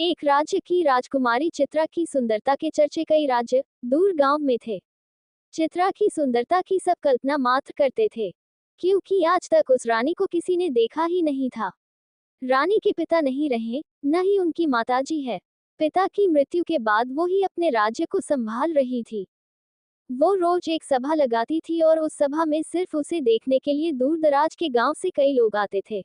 एक राज्य की राजकुमारी चित्रा की सुंदरता के चर्चे कई राज्य दूर गांव में थे। चित्रा की सुंदरता की सब कल्पना मात्र करते थे, क्योंकि आज तक उस रानी को किसी ने देखा ही नहीं था। रानी के पिता नहीं रहे, न ही उनकी माताजी है। पिता की मृत्यु के बाद वो ही अपने राज्य को संभाल रही थी। वो रोज एक सभा लगाती थी और उस सभा में सिर्फ उसे देखने के लिए दूर दराज के गांव से कई लोग आते थे।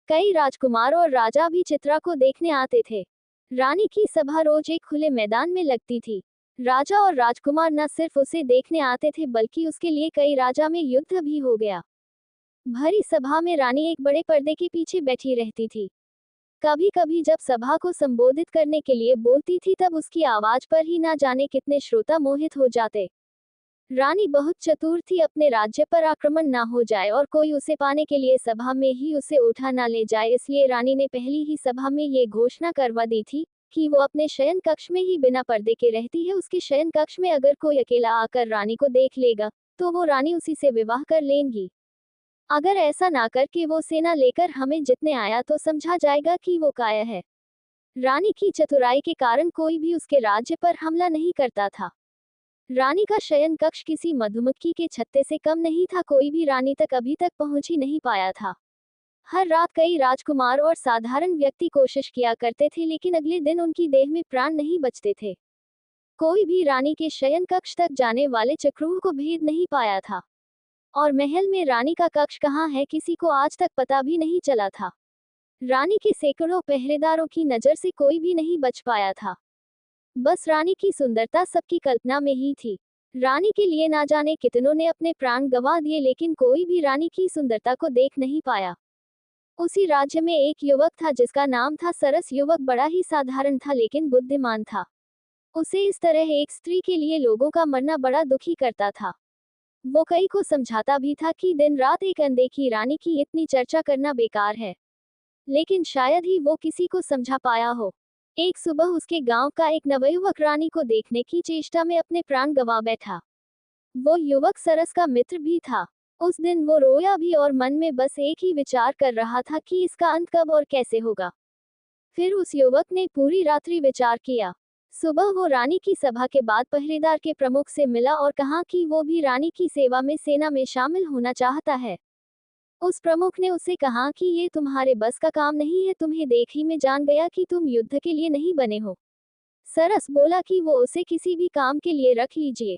कई राजकुमार और राजा भी चित्रा को देखने आते थे। रानी की सभा रोज एक खुले मैदान में लगती थी। राजा और राजकुमार न सिर्फ उसे देखने आते थे बल्कि उसके लिए कई राजा में युद्ध भी हो गया। भरी सभा में रानी एक बड़े पर्दे के पीछे बैठी रहती थी। कभी कभी जब सभा को संबोधित करने के लिए बोलती थी तब उसकी आवाज पर ही ना जाने कितने श्रोता मोहित हो जाते। रानी बहुत चतुर थी, अपने राज्य पर आक्रमण ना हो जाए और कोई उसे पाने के लिए सभा में ही उसे उठा ना ले जाए, इसलिए रानी ने पहली ही सभा में ये घोषणा करवा दी थी कि वो अपने शयन कक्ष में ही बिना पर्दे के रहती है। उसके शयन कक्ष में अगर कोई अकेला आकर रानी को देख लेगा तो वो रानी उसी से विवाह कर लेंगी। अगर ऐसा ना करके वो सेना लेकर हमें जितने आया तो समझा जाएगा कि वो काया है। रानी की चतुराई के कारण कोई भी उसके राज्य पर हमला नहीं करता था। रानी का शयन कक्ष किसी मधुमक्खी के छत्ते से कम नहीं था, कोई भी रानी तक अभी तक पहुंच ही नहीं पाया था। हर रात कई राजकुमार और साधारण व्यक्ति कोशिश किया करते थे, लेकिन अगले दिन उनकी देह में प्राण नहीं बचते थे। कोई भी रानी के शयन कक्ष तक जाने वाले चक्रूह को भेद नहीं पाया था। और महल में रानी का कक्ष कहाँ है किसी को आज तक पता भी नहीं चला था। रानी के सैकड़ों पहरेदारों की नजर से कोई भी नहीं बच पाया था। बस रानी की सुंदरता सबकी कल्पना में ही थी। रानी के लिए ना जाने कितनों ने अपने प्राण गंवा दिए, लेकिन कोई भी रानी की सुंदरता को देख नहीं पाया। उसी राज्य में एक युवक था जिसका नाम था सरस। युवक बड़ा ही साधारण था लेकिन बुद्धिमान था। उसे इस तरह एक स्त्री के लिए लोगों का मरना बड़ा दुखी करता था। वो कई को समझाता भी था कि दिन रात एक अनदेखी रानी की इतनी चर्चा करना बेकार है, लेकिन शायद ही वो किसी को समझा पाया हो। एक सुबह उसके गांव का एक नवयुवक रानी को देखने की चेष्टा में अपने प्राण गंवा बैठा। वो युवक सरस का मित्र भी था। उस दिन वो रोया भी और मन में बस एक ही विचार कर रहा था कि इसका अंत कब और कैसे होगा। फिर उस युवक ने पूरी रात्रि विचार किया। सुबह वो रानी की सभा के बाद पहरेदार के प्रमुख से मिला और कहा कि वो भी रानी की सेवा में सेना में शामिल होना चाहता है। उस प्रमुख ने उसे कहा कि ये तुम्हारे बस का काम नहीं है, तुम्हें देख ही में जान गया कि तुम युद्ध के लिए नहीं बने हो। सरस बोला कि वो उसे किसी भी काम के लिए रख लीजिए।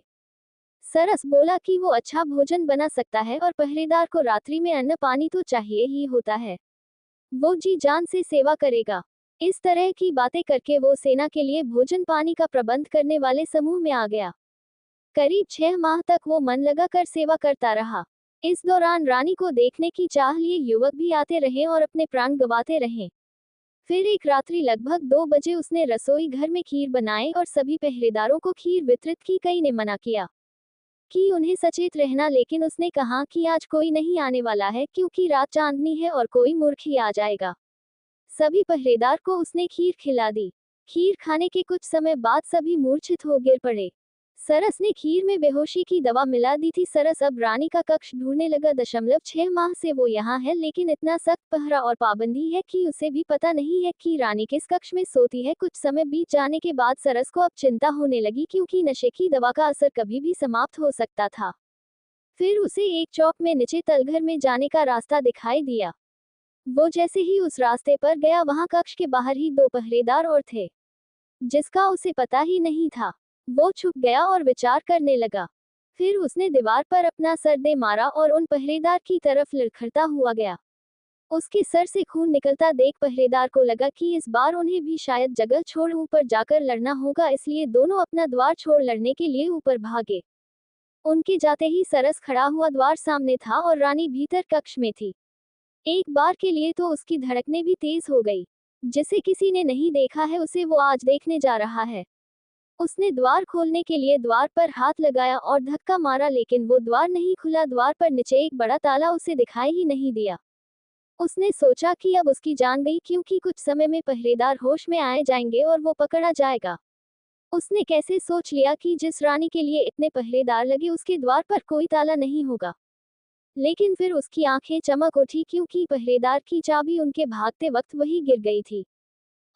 सरस बोला कि वो अच्छा भोजन बना सकता है और पहरेदार को रात्रि में अन्न पानी तो चाहिए ही होता है। वो जी जान से सेवा करेगा। इस तरह की बातें करके वो सेना के लिए भोजन पानी का प्रबंध करने वाले समूह में आ गया। करीब 6 माह तक वो मन लगाकर सेवा करता रहा। इस दौरान रानी को देखने की चाह लिए युवक भी आते रहे और अपने प्राण गंवाते रहे। फिर एक रात्रि लगभग 2 बजे उसने रसोई घर में खीर बनाई और सभी पहरेदारों को खीर वितरित की। कई ने मना किया कि उन्हें सचेत रहना, लेकिन उसने कहा कि आज कोई नहीं आने वाला है क्योंकि रात चांदनी है और कोई मूर्ख ही आ जाएगा। सभी पहरेदार को उसने खीर खिला दी। खीर खाने के कुछ समय बाद सभी मूर्छित हो गिर पड़े। सरस ने खीर में बेहोशी की दवा मिला दी थी। सरस अब रानी का कक्ष ढूंढने लगा। 6 माह से वो यहाँ है, लेकिन इतना सख्त पहरा और पाबंदी है कि उसे भी पता नहीं है कि रानी किस कक्ष में सोती है। कुछ समय बीत जाने के बाद सरस को अब चिंता होने लगी, क्योंकि नशे की दवा का असर कभी भी समाप्त हो सकता था। फिर उसे एक चौक में नीचे तलघर में जाने का रास्ता दिखाई दिया। वो जैसे ही उस रास्ते पर गया, वहां कक्ष के बाहर ही 2 पहरेदार और थे, जिसका उसे पता ही नहीं था। वो छुप गया और विचार करने लगा। फिर उसने दीवार पर अपना सर दे मारा और उन पहरेदार की तरफ लड़खड़ता हुआ गया। उसके सर से खून निकलता देख पहरेदार को लगा कि इस बार उन्हें भी शायद जगह छोड़ ऊपर जाकर लड़ना होगा, इसलिए दोनों अपना द्वार छोड़ लड़ने के लिए ऊपर भागे। उनके जाते ही सरस खड़ा हुआ द्वार सामने था और रानी भीतर कक्ष में थी। एक बार के लिए तो उसकी धड़कनें भी तेज हो गई। जिसे किसी ने नहीं देखा है उसे वो आज देखने जा रहा है। उसने द्वार खोलने के लिए द्वार पर हाथ लगाया और धक्का मारा, लेकिन वो द्वार नहीं खुला। द्वार पर नीचे एक बड़ा ताला उसे दिखाई ही नहीं दिया। उसने सोचा कि अब उसकी जान गई, क्योंकि कुछ समय में पहरेदार होश में आए जाएंगे और वो पकड़ा जाएगा। उसने कैसे सोच लिया कि जिस रानी के लिए इतने पहरेदार लगे उसके द्वार पर कोई ताला नहीं होगा। लेकिन फिर उसकी आंखें चमक उठी, क्योंकि पहरेदार की चाबी उनके भागते वक्त वही गिर गई थी।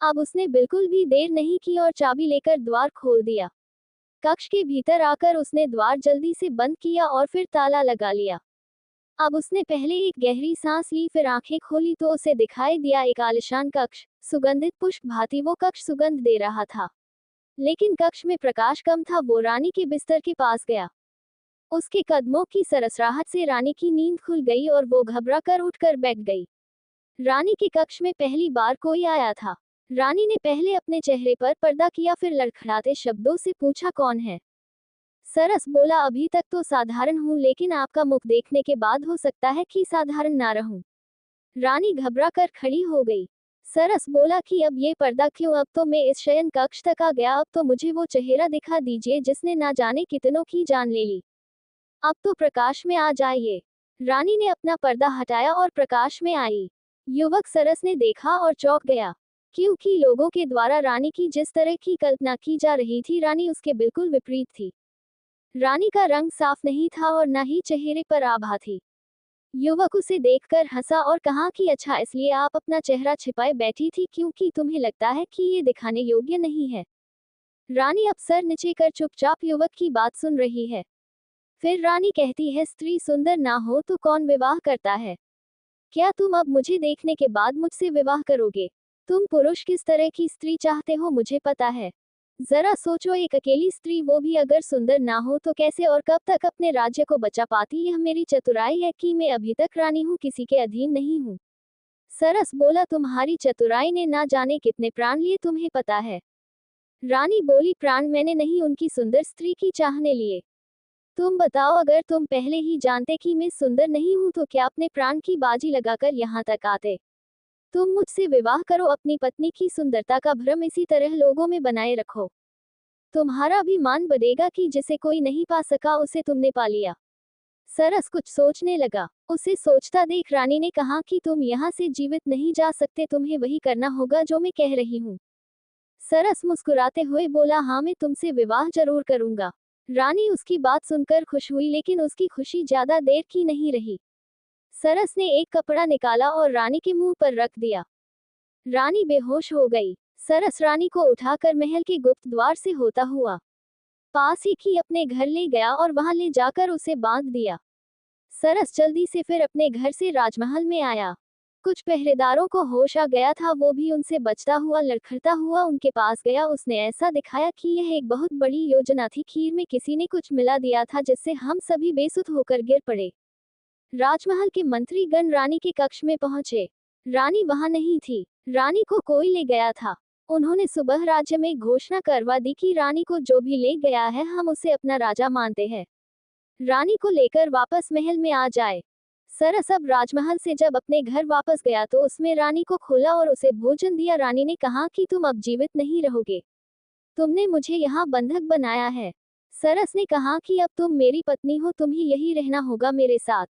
अब उसने बिल्कुल भी देर नहीं की और चाबी लेकर द्वार खोल दिया। कक्ष के भीतर आकर उसने द्वार जल्दी से बंद किया और फिर ताला लगा लिया। अब उसने पहले एक गहरी सांस ली, फिर आंखें खोली तो उसे दिखाई दिया एक आलिशान कक्ष, सुगंधित पुष्प भांति वो कक्ष सुगंध दे रहा था। लेकिन कक्ष में प्रकाश कम था। वो रानी के बिस्तर के पास गया। उसके कदमों की सरसराहट से रानी की नींद खुल गई और वो घबरा कर उठकर बैठ गई। रानी के कक्ष में पहली बार कोई आया था। रानी ने पहले अपने चेहरे पर पर्दा किया, फिर लड़खड़ाते शब्दों से पूछा, कौन है? सरस बोला, अभी तक तो साधारण हूँ, लेकिन आपका मुख देखने के बाद हो सकता है कि साधारण ना रहूं। रानी घबरा कर खड़ी हो गई। सरस बोला कि अब ये पर्दा क्यों? अब तो मैं इस शयन कक्ष तक आ गया। अब तो मुझे वो चेहरा दिखा दीजिए जिसने ना जाने कितनों की जान ले ली। अब तो प्रकाश में आ जाइए। रानी ने अपना पर्दा हटाया और प्रकाश में आई। युवक सरस ने देखा और चौंक गया, क्योंकि लोगों के द्वारा रानी की जिस तरह की कल्पना की जा रही थी, रानी उसके बिल्कुल विपरीत थी। रानी का रंग साफ नहीं था और न ही चेहरे पर आभा थी। युवक उसे देखकर हंसा और कहा कि अच्छा, इसलिए आप अपना चेहरा छिपाए बैठी थी, क्योंकि तुम्हें लगता है कि ये दिखाने योग्य नहीं है। रानी अब सर नीचे कर चुपचाप युवक की बात सुन रही है। फिर रानी कहती है, स्त्री सुंदर ना हो तो कौन विवाह करता है? क्या तुम अब मुझे देखने के बाद मुझसे विवाह करोगे? तुम पुरुष किस तरह की स्त्री चाहते हो मुझे पता है। जरा सोचो, एक अकेली स्त्री, वो भी अगर सुंदर ना हो तो कैसे और कब तक अपने राज्य को बचा पाती? यह मेरी चतुराई है कि मैं अभी तक रानी हूँ, किसी के अधीन नहीं हूँ। सरस बोला, तुम्हारी चतुराई ने ना जाने कितने प्राण लिए, तुम्हें पता है? रानी बोली, प्राण मैंने नहीं, उनकी सुंदर स्त्री की चाहने लिए। तुम बताओ, अगर तुम पहले ही जानते कि मैं सुंदर नहीं हूं तो क्या अपने प्राण की बाजी लगाकर यहाँ तक आते? तुम मुझसे विवाह करो, अपनी पत्नी की सुंदरता का भ्रम इसी तरह लोगों में बनाए रखो। तुम्हारा भी मान बढ़ेगा कि जिसे कोई नहीं पा सका उसे तुमने पा लिया। सरस कुछ सोचने लगा। उसे सोचता देख रानी ने कहा कि तुम यहाँ से जीवित नहीं जा सकते, तुम्हें वही करना होगा जो मैं कह रही हूँ। सरस मुस्कुराते हुए बोला, हाँ, मैं तुमसे विवाह जरूर करूंगा। रानी उसकी बात सुनकर खुश हुई, लेकिन उसकी खुशी ज्यादा देर की नहीं रही। सरस ने एक कपड़ा निकाला और रानी के मुंह पर रख दिया। रानी बेहोश हो गई। सरस रानी को उठाकर महल के गुप्त द्वार से होता हुआ पास ही की अपने घर ले गया और वहां ले जाकर उसे बांध दिया। सरस जल्दी से फिर अपने घर से राजमहल में आया। कुछ पहरेदारों को होश आ गया था, वो भी उनसे बचता हुआ लड़खड़ता हुआ उनके पास गया। उसने ऐसा दिखाया कि यह एक बहुत बड़ी योजना थी। खीर में किसी ने कुछ मिला दिया था जिससे हम सभी बेसुध होकर गिर पड़े। राजमहल के मंत्रीगण रानी के कक्ष में पहुंचे। रानी वहां नहीं थी। रानी को कोई ले गया था। उन्होंने सुबह राज्य में घोषणा करवा दी कि रानी को जो भी ले गया है हम उसे अपना राजा मानते हैं। रानी को लेकर वापस महल में आ जाए। सरस अब राजमहल से जब अपने घर वापस गया तो उसमें रानी को खोला और उसे भोजन दिया। रानी ने कहा कि तुम अब जीवित नहीं रहोगे, तुमने मुझे यहाँ बंधक बनाया है। सरस ने कहा कि अब तुम मेरी पत्नी हो, तुम्हें यही रहना होगा मेरे साथ,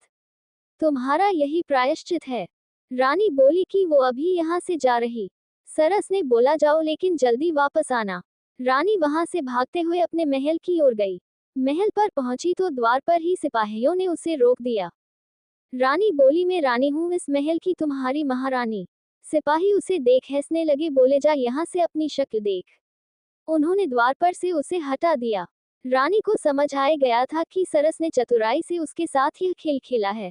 तुम्हारा यही प्रायश्चित है। रानी बोली कि वो अभी यहाँ से जा रही। सरस ने बोला, जाओ, लेकिन जल्दी वापस आना। रानी वहां से भागते हुए अपने महल की ओर गई। महल पर पहुंची तो द्वार पर ही सिपाहियों ने उसे रोक दिया। रानी बोली, मैं रानी हूँ इस महल की, तुम्हारी महारानी। सिपाही उसे देख हंसने लगे, बोले, जा यहाँ से अपनी शक्ल देख। उन्होंने द्वार पर से उसे हटा दिया। रानी को समझ आ गया था कि सरस ने चतुराई से उसके साथ यह खेल खेला है।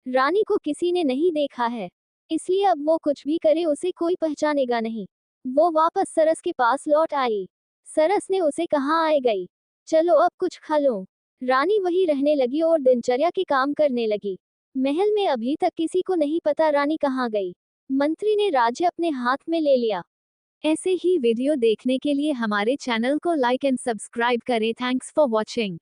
रानी को किसी ने नहीं देखा है, इसलिए अब वो कुछ भी करे उसे कोई पहचानेगा नहीं। वो वापस सरस के पास लौट आई। सरस ने उसे कहा, आए गई, चलो अब कुछ खा लो। रानी वही रहने लगी और दिनचर्या के काम करने लगी। महल में अभी तक किसी को नहीं पता रानी कहाँ गई। मंत्री ने राज्य अपने हाथ में ले लिया। ऐसे ही वीडियो देखने के लिए हमारे चैनल को लाइक एंड सब्सक्राइब करें। Thanks for watching.